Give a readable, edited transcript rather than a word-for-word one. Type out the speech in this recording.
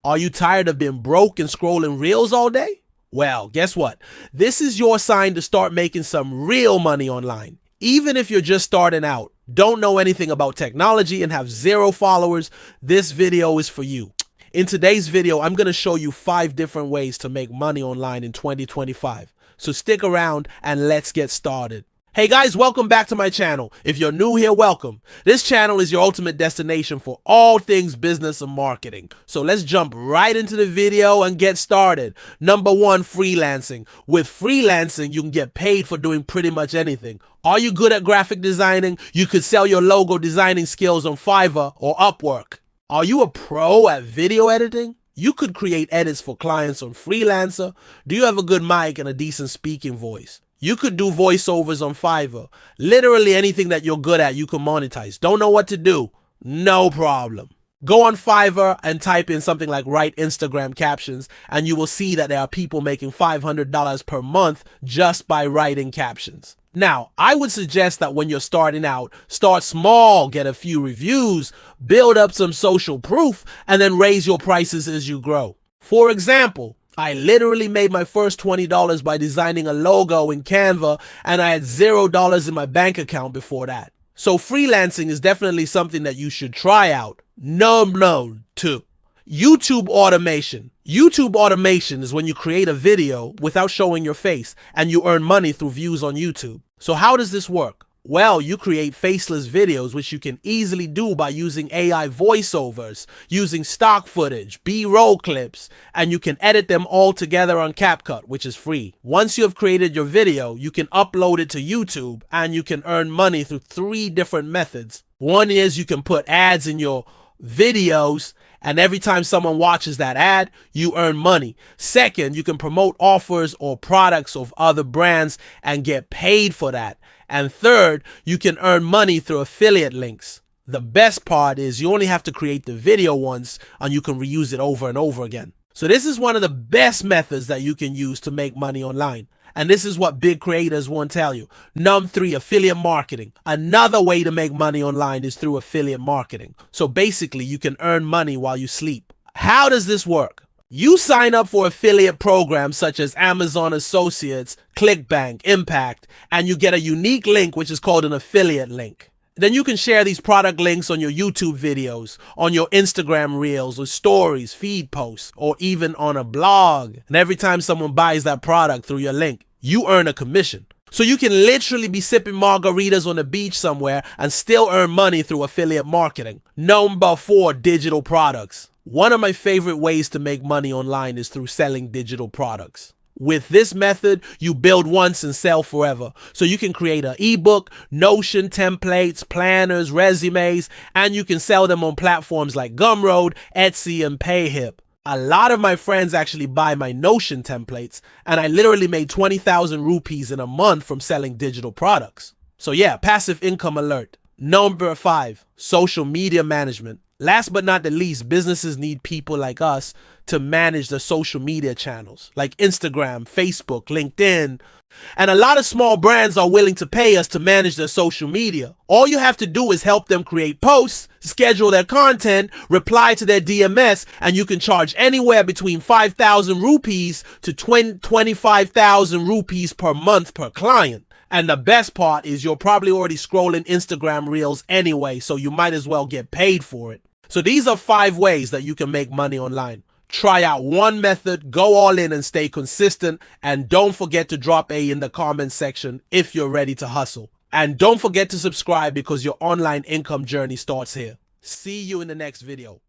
Are you tired of being broke and scrolling reels all day? Well, guess what? This is your sign to start making some real money online. Even if you're just starting out, don't know anything about technology, and have 0 followers, this video is for you. In today's video, I'm going to show you 5 different ways to make money online in 2025. So stick around and let's get started. Hey guys, welcome back to my channel. If you're new here, welcome. This channel is your ultimate destination for all things business and marketing. So let's jump right into the video and get started. Number 1, freelancing. With freelancing, you can get paid for doing pretty much anything. Are you good at graphic designing? You could sell your logo designing skills on Fiverr or Upwork. Are you a pro at video editing? You could create edits for clients on Freelancer. Do you have a good mic and a decent speaking voice? You could do voiceovers on Fiverr. Literally anything that you're good at, you can monetize. Don't know what to do? No problem. Go on Fiverr and type in something like write Instagram captions, and you will see that there are people making $500 per month just by writing captions. Now, I would suggest that when you're starting out, start small, get a few reviews, build up some social proof, and then raise your prices as you grow. For example, I literally made my first $20 by designing a logo in Canva, and I had $0 in my bank account before that. So freelancing is definitely something that you should try out. Number 2, YouTube automation. YouTube automation is when you create a video without showing your face and you earn money through views on YouTube. So how does this work? Well, you create faceless videos, which you can easily do by using AI voiceovers, using stock footage, B-roll clips, and you can edit them all together on CapCut, which is free. Once you have created your video, you can upload it to YouTube, and you can earn money through 3 different methods. One is you can put ads in your videos, and every time someone watches that ad, you earn money. Second, you can promote offers or products of other brands and get paid for that. And third, you can earn money through affiliate links. The best part is you only have to create the video once and you can reuse it over and over again. So this is one of the best methods that you can use to make money online. And this is what big creators won't tell you. Number 3, affiliate marketing. Another way to make money online is through affiliate marketing. So basically, you can earn money while you sleep. How does this work? You sign up for affiliate programs such as Amazon Associates, ClickBank, Impact, and you get a unique link which is called an affiliate link. Then you can share these product links on your YouTube videos, on your Instagram reels or stories, feed posts, or even on a blog. And every time someone buys that product through your link, you earn a commission. So you can literally be sipping margaritas on the beach somewhere and still earn money through affiliate marketing. Number 4, digital products. One of my favorite ways to make money online is through selling digital products. With this method, you build once and sell forever. So you can create an ebook, Notion templates, planners, resumes, and you can sell them on platforms like Gumroad, Etsy, and Payhip. A lot of my friends actually buy my Notion templates, and I literally made 20,000 rupees in a month from selling digital products. So yeah, passive income alert. Number 5, social media management. Last but not the least, businesses need people like us to manage the social media channels like Instagram, Facebook, LinkedIn. And a lot of small brands are willing to pay us to manage their social media. All you have to do is help them create posts, schedule their content, reply to their DMS, and you can charge anywhere between 5,000 rupees to 25,000 rupees per month per client. And the best part is you're probably already scrolling Instagram reels anyway, so you might as well get paid for it. So these are 5 ways that you can make money online. Try out one method, go all in and stay consistent, and don't forget to drop A in the comment section if you're ready to hustle. And don't forget to subscribe because your online income journey starts here. See you in the next video.